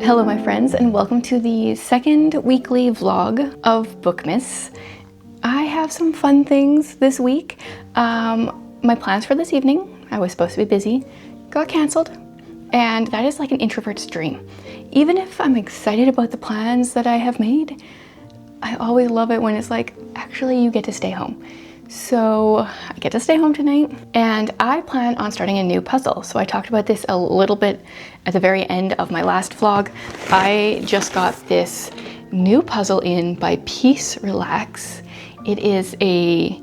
Hello my friends, and welcome to the second weekly vlog of Bookmas. I have some fun things this week. My plans for this evening, I was supposed to be busy, got cancelled, and that is like an introvert's dream. Even if I'm excited about the plans that I have made, I always love it when it's like, actually you get to stay home. So I get to stay home tonight, and I plan on starting a new puzzle. So I talked about this a little bit at the very end of my last vlog. I just got this new puzzle in by Peace Relax. It is a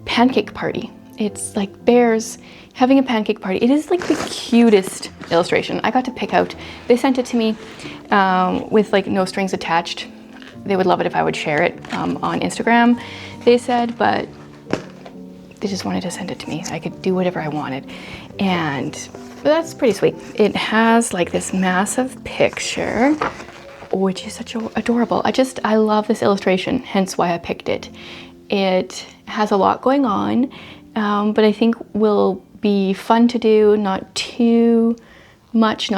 pancake party. It's like bears having a pancake party. It is like the cutest illustration. I got to pick out, they sent it to me with like no strings attached. They would love it if I would share it on Instagram, they said, but they just wanted to send it to me so I could do whatever I wanted. And that's pretty sweet. It has like this massive picture, which is such adorable. I love this illustration, hence why I picked it. It has a lot going on, but I think will be fun to do, not too much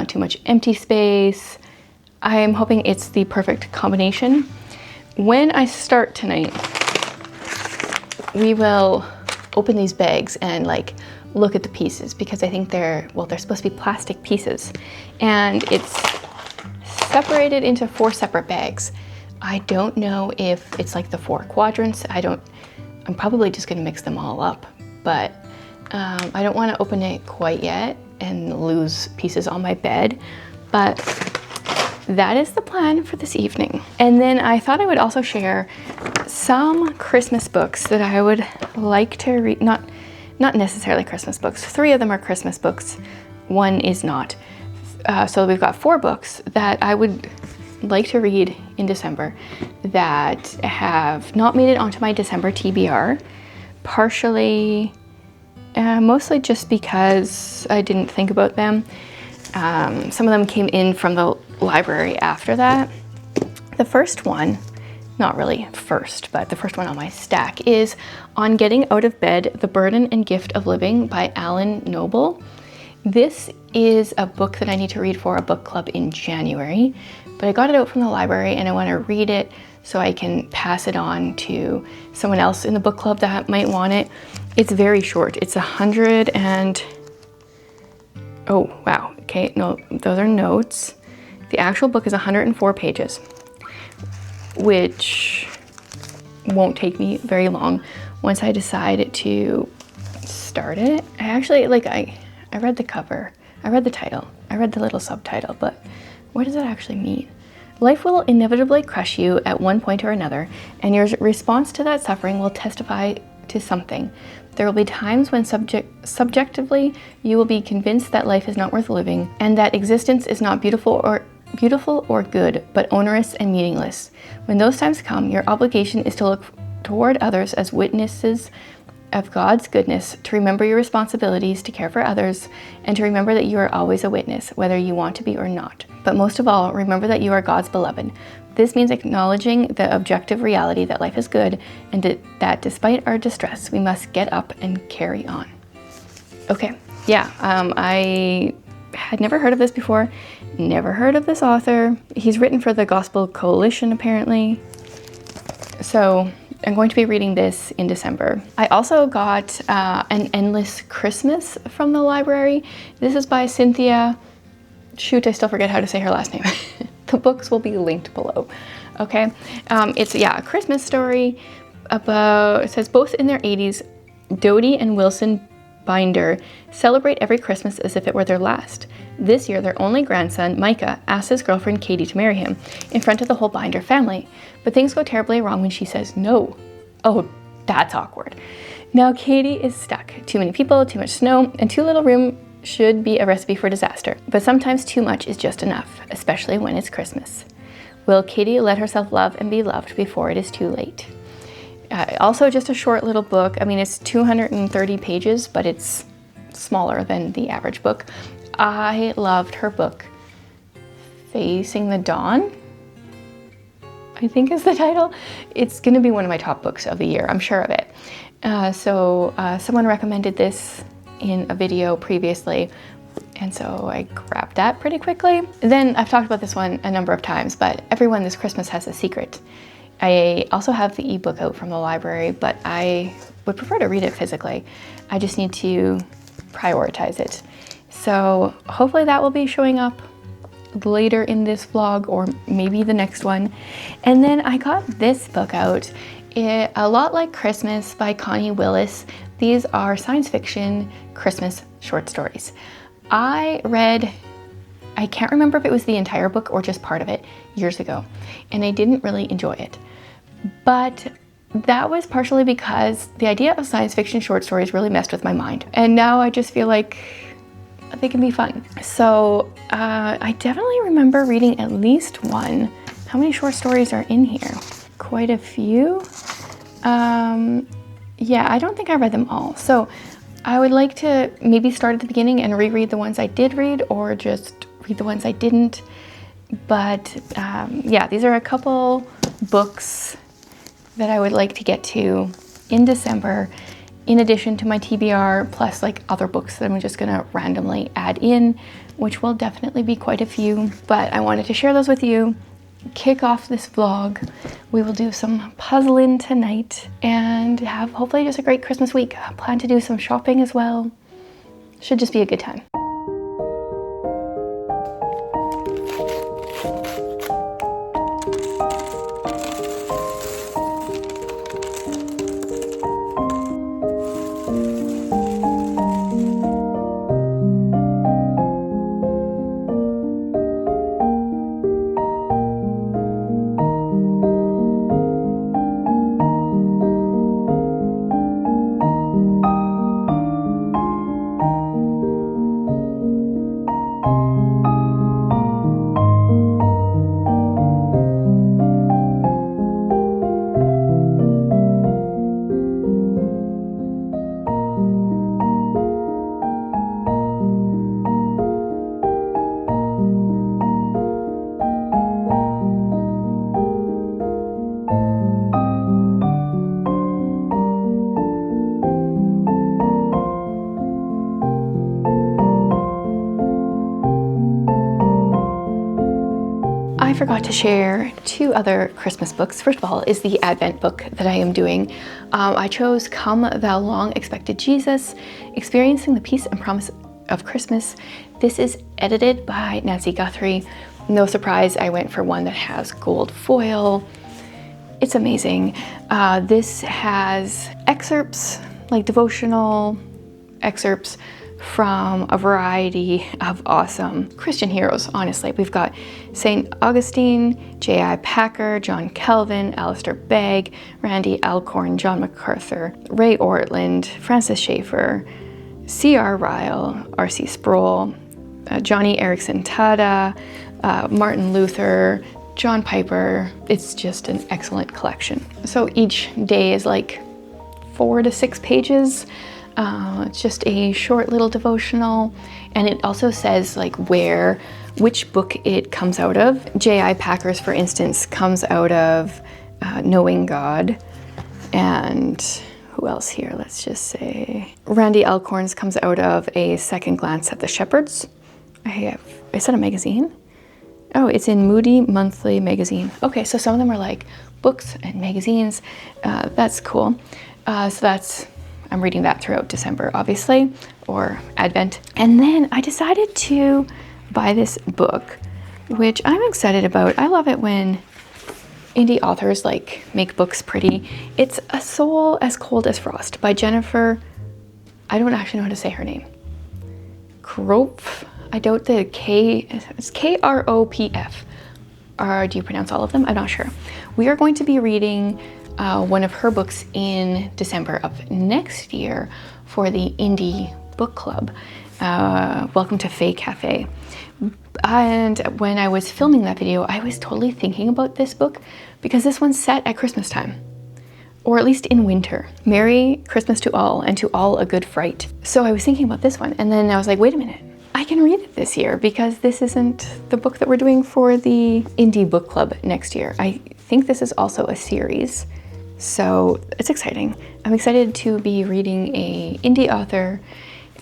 empty space. I am hoping it's the perfect combination. When I start tonight, we will open these bags and like look at the pieces, because I think they're supposed to be plastic pieces, and it's separated into 4 separate bags. I don't know if it's like the 4 quadrants. I'm probably just gonna mix them all up, but I don't want to open it quite yet and lose pieces on my bed, but that is the plan for this evening. And then I thought I would also share some Christmas books that I would like to read. Not necessarily Christmas books. 3 of them are Christmas books. 1 is not. So we've got 4 books that I would like to read in December that have not made it onto my December TBR. Partially, mostly just because I didn't think about them. Some of them came in from the library after that. The first one, not really first, but the first one on my stack is On Getting Out of Bed, The Burden and Gift of Living by Alan Noble. This is a book that I need to read for a book club in January, but I got it out from the library and I want to read it so I can pass it on to someone else in the book club that might want it. It's very short. It's 100 and... oh, wow. Okay, no, those are notes. The actual book is 104 pages, which won't take me very long once I decide to start it. I actually, I read the cover, I read the title, I read the little subtitle, but what does that actually mean? Life will inevitably crush you at one point or another, and your response to that suffering will testify to something. There will be times when subjectively you will be convinced that life is not worth living, and that existence is not beautiful or good, but onerous and meaningless. When those times come, your obligation is to look toward others as witnesses of God's goodness, to remember your responsibilities to care for others, and to remember that you are always a witness, whether you want to be or not. But most of all, remember that you are God's beloved. This means acknowledging the objective reality that life is good, and that despite our distress, we must get up and carry on. Okay, yeah, I had never heard of this before, never heard of this author. He's written for the Gospel Coalition, apparently. So I'm going to be reading this in December. I also got An Endless Christmas from the library. This is by Cynthia. Shoot, I still forget how to say her last name. The books will be linked below. Okay, it's a Christmas story about, it says, both in their 80s, Dodie and Wilson Binder celebrate every Christmas as if it were their last. This year, their only grandson, Micah, asks his girlfriend Katie to marry him in front of the whole Binder family. But things go terribly wrong when she says no. Oh, that's awkward. Now Katie is stuck. Too many people, too much snow, and too little room should be a recipe for disaster. But sometimes too much is just enough, especially when it's Christmas. Will Katie let herself love and be loved before it is too late? Also just a short little book. I mean, it's 230 pages, but it's smaller than the average book. I loved her book, Facing the Dawn, I think is the title. It's gonna be one of my top books of the year, I'm sure of it. Someone recommended this in a video previously, And so I grabbed that pretty quickly. Then I've talked about this one a number of times, but Everyone This Christmas Has a Secret. I also have the ebook out from the library, but I would prefer to read it physically. I just need to prioritize it. So hopefully that will be showing up later in this vlog or maybe the next one. And then I got this book out, A Lot Like Christmas by Connie Willis. These are science fiction Christmas short stories. I can't remember if it was the entire book or just part of it years ago, and I didn't really enjoy it. But that was partially because the idea of science fiction short stories really messed with my mind. And now I just feel like they can be fun. So I definitely remember reading at least one. How many short stories are in here? Quite a few. Yeah, I don't think I read them all. So I would like to maybe start at the beginning and reread the ones I did read, or just read the ones I didn't. But yeah, these are a couple books that I would like to get to in December, in addition to my TBR, plus like other books that I'm just gonna randomly add in, which will definitely be quite a few. But I wanted to share those with you, kick off this vlog. We will do some puzzling tonight and have hopefully just a great Christmas week. I plan to do some shopping as well. Should just be a good time. I forgot to share two other Christmas books. First of all is the Advent book that I am doing. I chose Come Thou Long Expected Jesus, Experiencing the Peace and Promise of Christmas. This is edited by Nancy Guthrie. No surprise, I went for one that has gold foil. It's amazing. This has excerpts, like devotional excerpts from a variety of awesome Christian heroes, honestly. We've got St. Augustine, J.I. Packer, John Calvin, Alistair Begg, Randy Alcorn, John MacArthur, Ray Ortland, Francis Schaeffer, C.R. Ryle, R.C. Sproul, Johnny Erickson Tada, Martin Luther, John Piper. It's just an excellent collection. So each day is like 4 to 6 pages. It's just a short little devotional, and it also says like which book it comes out of. J.I. Packer's, for instance, comes out of Knowing God, and who else here? Let's just say Randy Alcorn's comes out of A Second Glance at the Shepherds. Is that a magazine? Oh, it's in Moody Monthly Magazine. Okay, so some of them are like books and magazines. That's cool. I'm reading that throughout December, obviously, or Advent. And then I decided to buy this book, which I'm excited about. I love it when indie authors like make books pretty. It's A Soul as Cold as Frost by Jennifer, I don't actually know how to say her name. Kropf. I doubt the K, it's K-R-O-P-F. Or do you pronounce all of them? I'm not sure. We are going to be reading one of her books in December of next year for the Indie Book Club. Welcome to Faye Cafe. And when I was filming that video, I was totally thinking about this book because this one's set at Christmas time, or at least in winter. Merry Christmas to all, and to all a good fright. So I was thinking about this one, and then I was like, wait a minute, I can read it this year because this isn't the book that we're doing for the Indie Book Club next year. I think this is also a series. So it's exciting. I'm excited to be reading a indie author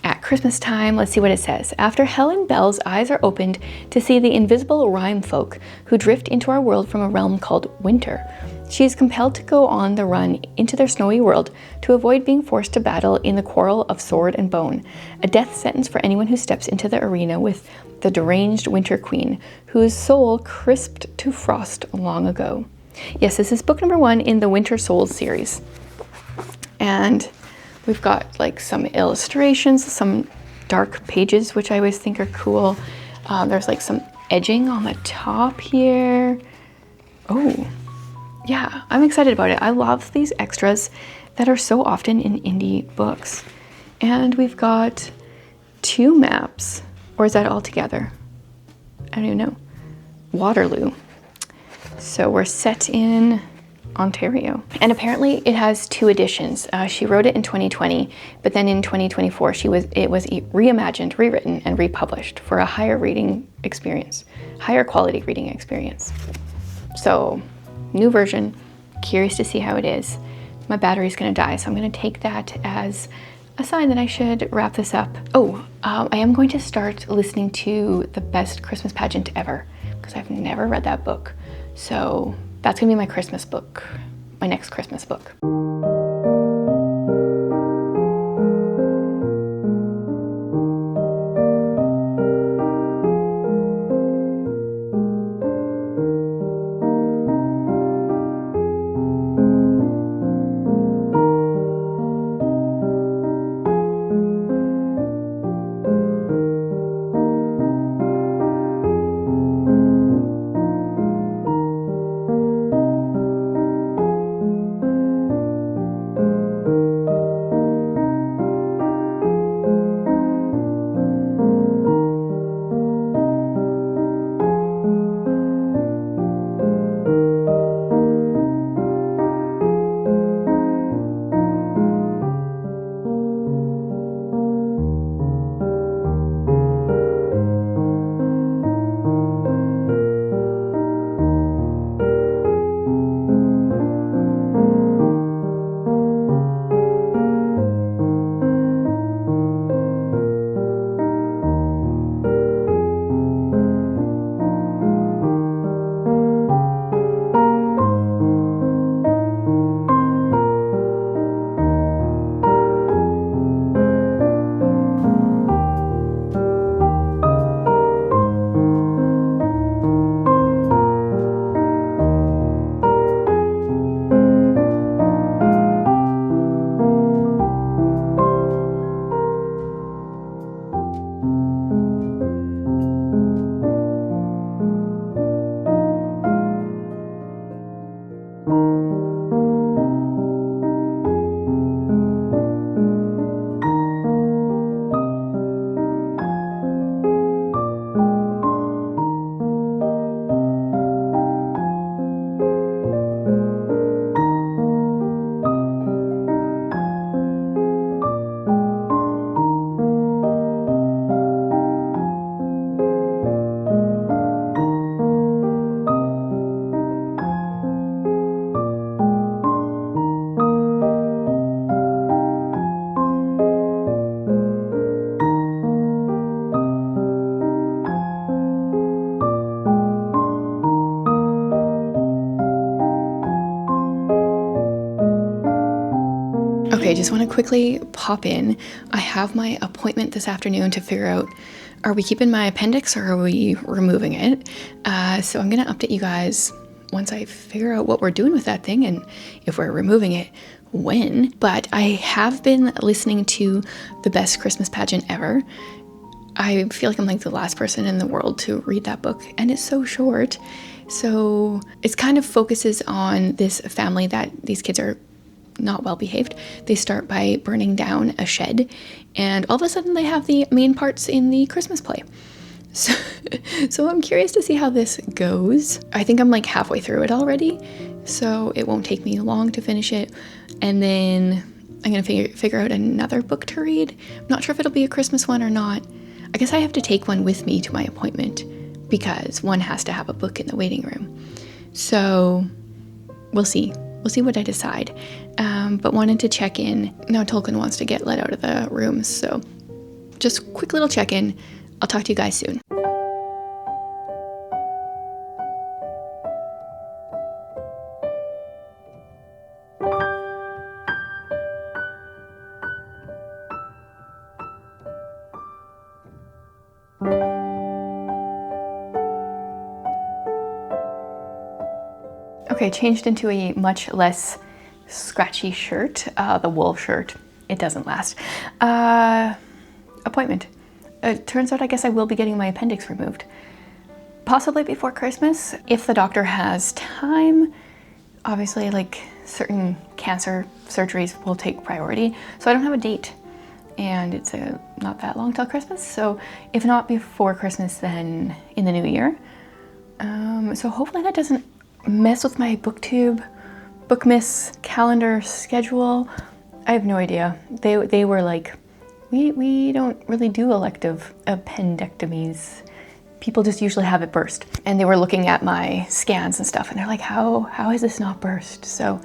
at Christmas time. Let's see what it says. After Helen Bell's eyes are opened to see the invisible rhyme folk who drift into our world from a realm called winter, she is compelled to go on the run into their snowy world to avoid being forced to battle in the quarrel of sword and bone, a death sentence for anyone who steps into the arena with the deranged Winter Queen, whose soul crisped to frost long ago. Yes, this is book number 1 in the Winter Souls series. And we've got like some illustrations, some dark pages, which I always think are cool. There's like some edging on the top here. Oh, yeah, I'm excited about it. I love these extras that are so often in indie books. And we've got 2 maps, or is that all together? I don't even know. Waterloo. So we're set in Ontario. And apparently it has 2 editions. She wrote it in 2020, but then in 2024 it was reimagined, rewritten, and republished for a higher quality reading experience. So, new version, curious to see how it is. My battery's gonna die, so I'm gonna take that as a sign that I should wrap this up. I am going to start listening to The Best Christmas Pageant Ever, because I've never read that book. So that's gonna be my Christmas book, my next Christmas book. Okay, just want to quickly pop in. I have my appointment this afternoon to figure out, are we keeping my appendix or are we removing it? So I'm going to update you guys once I figure out what we're doing with that thing and if we're removing it, when. But I have been listening to The Best Christmas Pageant Ever. I feel like I'm like the last person in the world to read that book, and it's so short. So it kind of focuses on this family that these kids are not well behaved. They start by burning down a shed, and all of a sudden they have the main parts in the Christmas play. So I'm curious to see how this goes. I think I'm like halfway through it already, so it won't take me long to finish it. And then I'm gonna figure out another book to read. I'm not sure if it'll be a Christmas one or not. I guess I have to take one with me to my appointment because one has to have a book in the waiting room. So we'll see. We'll see what I decide. But wanted to check in. Now Tolkien wants to get let out of the room, so just quick little check-in. I'll talk to you guys soon. Okay, changed into a much less scratchy shirt, the wool shirt. It doesn't last. Appointment. It turns out I guess I will be getting my appendix removed. Possibly before Christmas, if the doctor has time. Obviously, like, certain cancer surgeries will take priority, so I don't have a date. And it's not that long till Christmas, so if not before Christmas, then in the new year. So hopefully that doesn't mess with my booktube, Bookmas calendar schedule. I have no idea. They were like, we don't really do elective appendectomies. People just usually have it burst. And they were looking at my scans and stuff, and they're like, how is this not burst? So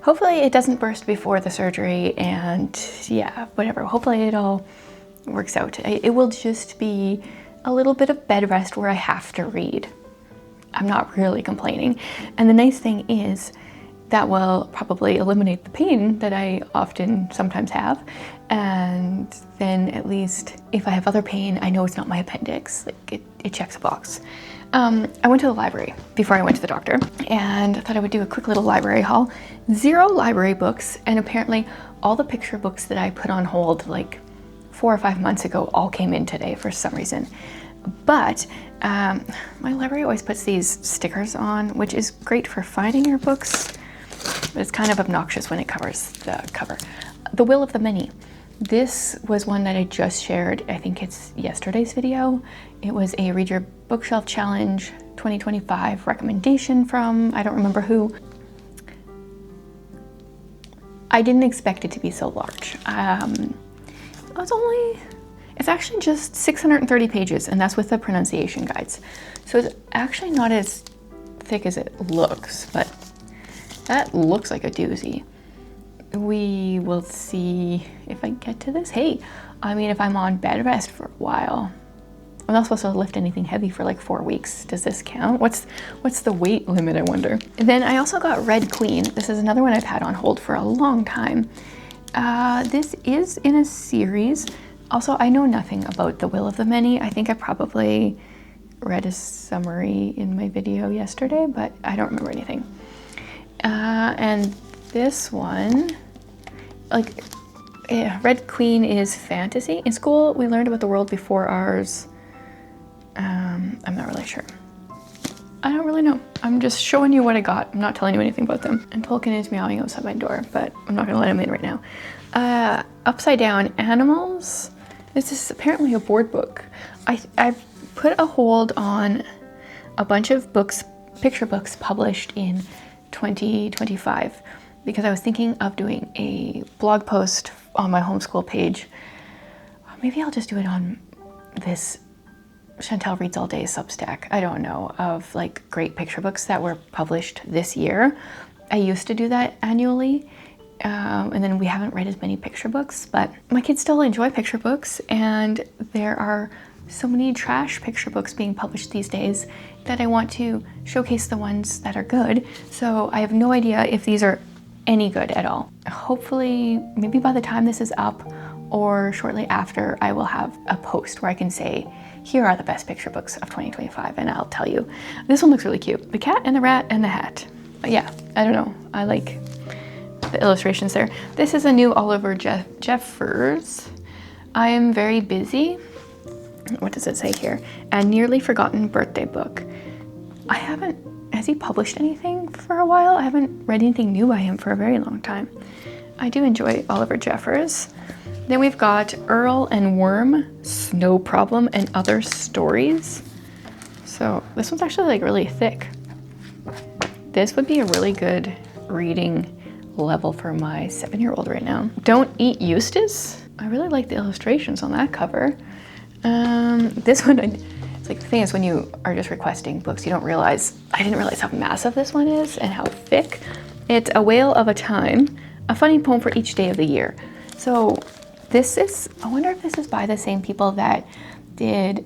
hopefully it doesn't burst before the surgery, and yeah, whatever. Hopefully it all works out. It will just be a little bit of bed rest where I have to read. I'm not really complaining. And the nice thing is that will probably eliminate the pain that I sometimes have. And then at least if I have other pain, I know it's not my appendix. Like it checks a box. I went to the library before I went to the doctor, and I thought I would do a quick little library haul. 0 library books, and apparently all the picture books that I put on hold like 4 or 5 months ago all came in today for some reason. But my library always puts these stickers on, which is great for finding your books, but it's kind of obnoxious when it covers the cover. The Will of the Many. This was one that I just shared. I think it's yesterday's video. It was a Read Your Bookshelf Challenge 2025 recommendation from, I don't remember who. I didn't expect it to be so large. It's actually just 630 pages, and that's with the pronunciation guides. So it's actually not as thick as it looks, but that looks like a doozy. We will see if I get to this. Hey, I mean, if I'm on bed rest for a while, I'm not supposed to lift anything heavy for like 4 weeks. Does this count? What's the weight limit, I wonder? And then I also got Red Queen. This is another one I've had on hold for a long time. This is in a series. Also, I know nothing about The Will of the Many. I think I probably read a summary in my video yesterday, but I don't remember anything. And this one, Red Queen is fantasy. In school, we learned about the world before ours. I'm not really sure. I don't really know. I'm just showing you what I got. I'm not telling you anything about them. And Tolkien is meowing outside my door, but I'm not gonna let him in right now. Upside Down Animals. This is apparently a board book. I've put a hold on a bunch of books, picture books published in 2025, because I was thinking of doing a blog post on my homeschool page. Maybe I'll just do it on this Chantel Reads All Day Substack. I don't know, of like great picture books that were published this year. I used to do that annually. And then we haven't read as many picture books, but my kids still enjoy picture books, and there are so many trash picture books being published these days that I want to showcase the ones that are good. So I have no idea if these are any good at all. Hopefully, maybe by the time this is up or shortly after, I will have a post where I can say, here are the best picture books of 2025, and I'll tell you. This one looks really cute. The cat and the rat and the hat. But yeah, I don't know. I like the illustrations there. This is a new Oliver Jeffers. I am very busy. What does it say here? A nearly forgotten birthday book. Has he published anything for a while? I haven't read anything new by him for a very long time. I do enjoy Oliver Jeffers. Then we've got Earl and Worm, Snow Problem and Other Stories. So this one's actually like really thick. This would be a really good reading level for my 7-year-old right now. Don't Eat Eustace. I really like the illustrations on that cover. This one, it's like the thing is when you are just requesting books, you don't realize, I didn't realize how massive this one is and how thick. It's A Whale of a Time, a funny poem for each day of the year. So I wonder if this is by the same people that did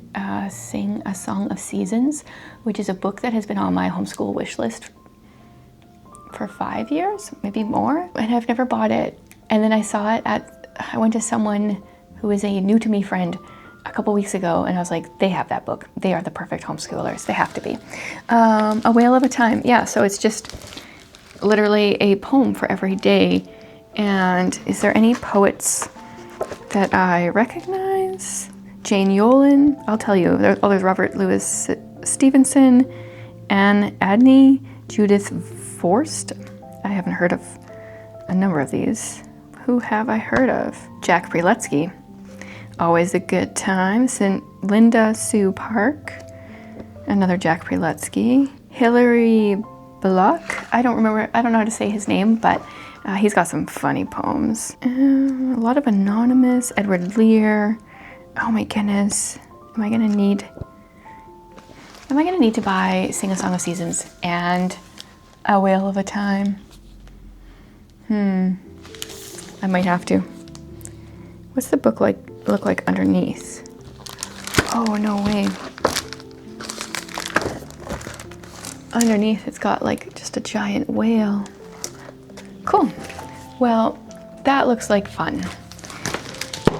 Sing a Song of Seasons, which is a book that has been on my homeschool wish list for 5 years, maybe more, and I've never bought it. And then I saw it I went to someone who is a new to me friend a couple weeks ago, and I was like, they have that book. They are the perfect homeschoolers. They have to be. A Whale of a Time. Yeah, so it's just literally a poem for every day. And is there any poets that I recognize? Jane Yolen, I'll tell you. There's Robert Louis Stevenson, Anne Adney, Judith Forst. I haven't heard of a number of these. Who have I heard of? Jack Preletsky, Always a Good Time. Linda Sue Park, another Jack Preletsky. Hilary Belloc, I don't know how to say his name, but he's got some funny poems. A lot of anonymous. Edward Lear. Oh my goodness. Am I gonna need to buy Sing a Song of Seasons and A Whale of a Time? I might have to. What's the book look like underneath? Oh, no way. Underneath it's got like just a giant whale. Cool. Well, that looks like fun.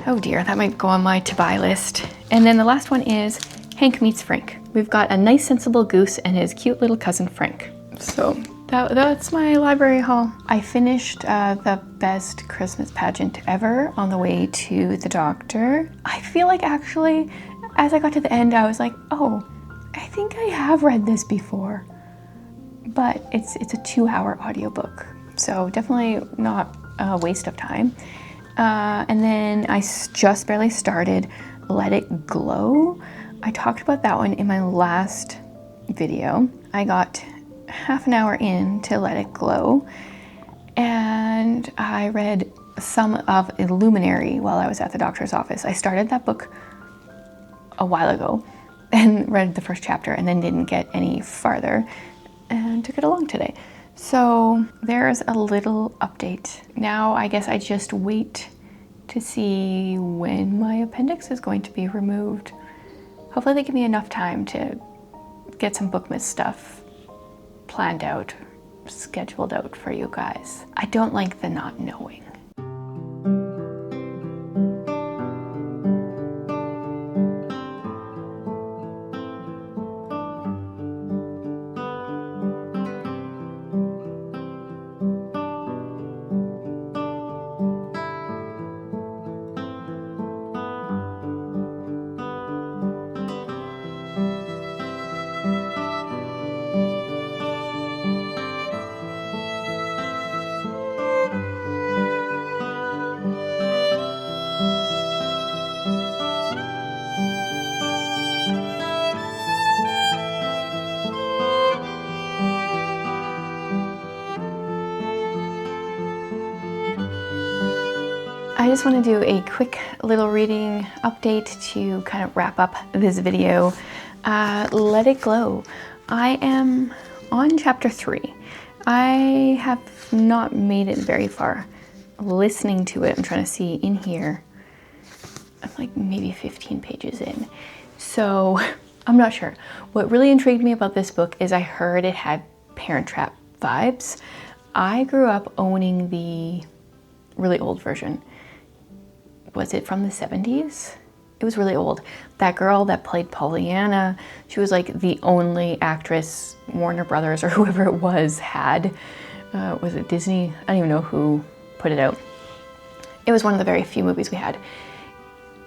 Oh dear, that might go on my to-buy list. And then the last one is Hank Meets Frank. We've got a nice sensible goose and his cute little cousin Frank. So that's my library haul. I finished the best Christmas pageant ever on the way to the doctor. I feel like actually, as I got to the end, I was like, oh, I think I have read this before. But it's a 2-hour audiobook, so definitely not a waste of time. And then I just barely started Let It Glow. I talked about that one in my last video. I got half an hour in to Let It Glow, and I read some of Illuminary while I was at the doctor's office. I started that book a while ago and read the first chapter and then didn't get any farther and took it along today. So there's a little update. Now I guess I just wait to see when my appendix is going to be removed. Hopefully they give me enough time to get some Bookmas stuff planned out, scheduled out for you guys. I don't like the not knowing. I just want to do a quick little reading update to kind of wrap up this video. Let It Glow. I am on chapter 3. I have not made it very far. Listening to it, I'm trying to see in here. I'm like maybe 15 pages in. So I'm not sure. What really intrigued me about this book is I heard it had Parent Trap vibes. I grew up owning the really old version. Was it from the 70s? It was really old. That girl that played Pollyanna, she was like the only actress Warner Brothers or whoever it was had. Was it Disney? I don't even know who put it out. It was one of the very few movies we had.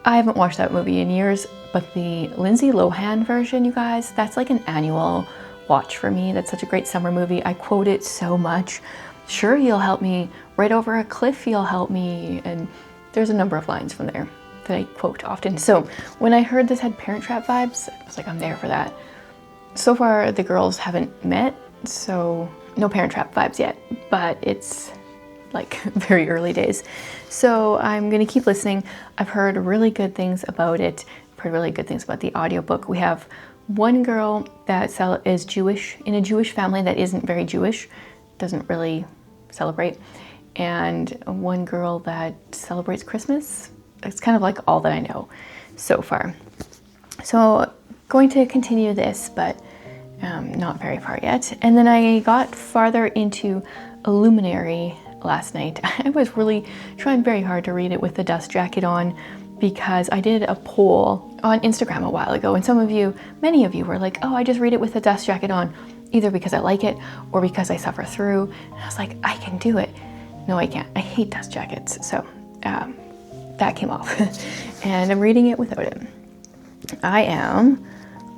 I haven't watched that movie in years, but the Lindsay Lohan version, you guys, that's like an annual watch for me. That's such a great summer movie. I quote it so much. Sure, you'll help me. Right over a cliff, you'll help me. And there's a number of lines from there that I quote often. So when I heard this had Parent Trap vibes, I was like, I'm there for that. So far, the girls haven't met, so no Parent Trap vibes yet, but it's like very early days. So I'm gonna keep listening. I've heard really good things about it. I've heard really good things about the audiobook. We have one girl that is Jewish, in a Jewish family that isn't very Jewish, doesn't really celebrate, and one girl that celebrates Christmas That's kind of like all that I know so far. So going to continue this, but not very far yet. And then I got farther into Illuminary last night. I was really trying very hard to read it with the dust jacket on, because I did a poll on Instagram a while ago, and many of you were like, oh, I just read it with the dust jacket on, either because I like it or because I suffer through. And I was like, I can do it. No, I can't. I hate dust jackets. So that came off. And I'm reading it without it. I am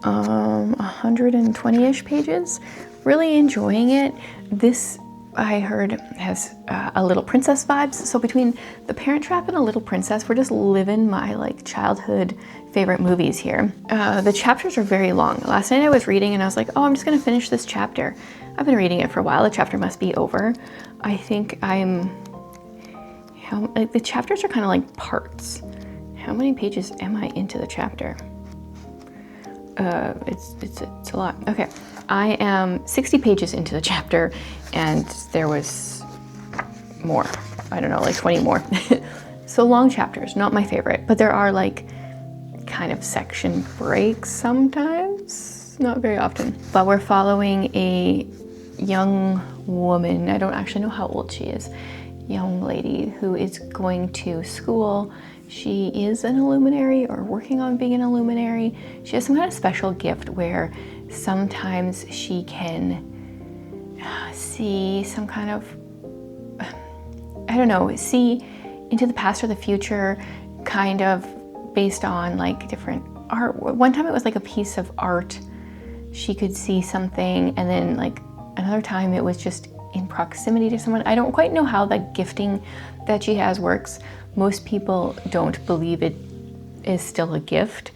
120-ish pages. Really enjoying it. This, I heard, has a Little Princess vibes. So between The Parent Trap and A Little Princess, we're just living my like childhood favorite movies here. The chapters are very long. Last night I was reading and I was like, oh, I'm just gonna finish this chapter. I've been reading it for a while. The chapter must be over. I think the chapters are kind of like parts. How many pages am I into the chapter? It's a lot. Okay, I am 60 pages into the chapter, and there was more. I don't know, like 20 more. So long chapters, not my favorite, but there are like kind of section breaks sometimes, not very often. But we're following a young woman, I don't actually know how old she is, young lady who is going to school. She is an Illuminary, or working on being an Illuminary. She has some kind of special gift where sometimes she can see some kind of, see into the past or the future, kind of based on like different art. One time it was like a piece of art. She could see something, and then like another time it was just in proximity to someone. I don't quite know how the gifting that she has works. Most people don't believe it is still a gift,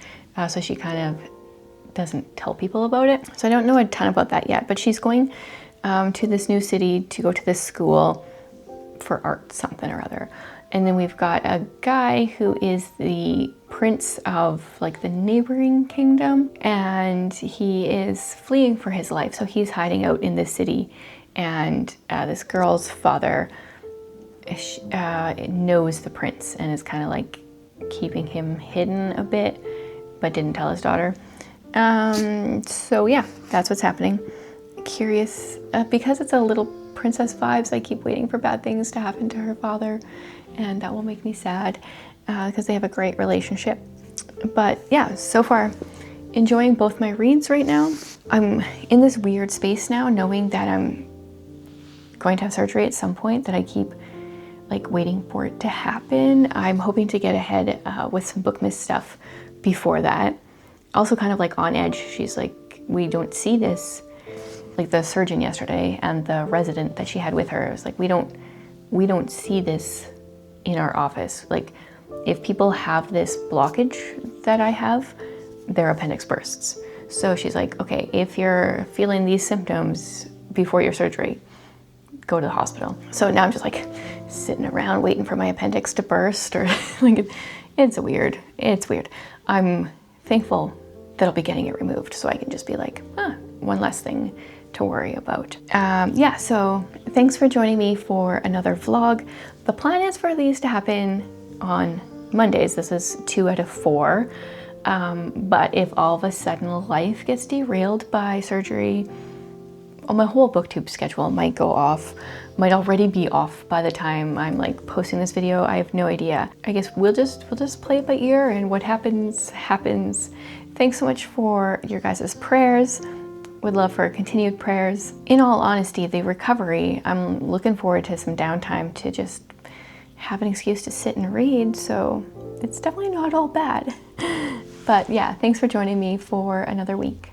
so she kind of doesn't tell people about it. So I don't know a ton about that yet, but she's going to this new city to go to this school for art something or other. And then we've got a guy who is the prince of like the neighboring kingdom, and he is fleeing for his life. So he's hiding out in this city, and this girl's father knows the prince and is kind of like keeping him hidden a bit, but didn't tell his daughter. So yeah, that's what's happening. Curious, because it's a Little Princess vibes, I keep waiting for bad things to happen to her father, and that will make me sad because they have a great relationship. But yeah, so far enjoying both my reads right now. I'm in this weird space now, knowing that I'm going to have surgery at some point, that I keep like waiting for it to happen. I'm hoping to get ahead with some Bookmas stuff before that. Also kind of like on edge. She's like, we don't see this. Like the surgeon yesterday and the resident that she had with her, it was like, we don't see this in our office. Like if people have this blockage that I have, their appendix bursts. So she's like, okay, if you're feeling these symptoms before your surgery, go to the hospital. So now I'm just like sitting around waiting for my appendix to burst, or like it's weird. I'm thankful that I'll be getting it removed, so I can just be like, one less thing to worry about. Yeah, so thanks for joining me for another vlog. The plan is for these to happen on Mondays. This is 2 out of 4. But if all of a sudden life gets derailed by surgery, my whole booktube schedule might go off, might already be off by the time I'm like posting this video. I have no idea. I guess we'll just play it by ear, and what happens, happens. Thanks so much for your guys' prayers. Would love for continued prayers. In all honesty, the recovery, I'm looking forward to some downtime to just have an excuse to sit and read, so it's definitely not all bad. But yeah, thanks for joining me for another week.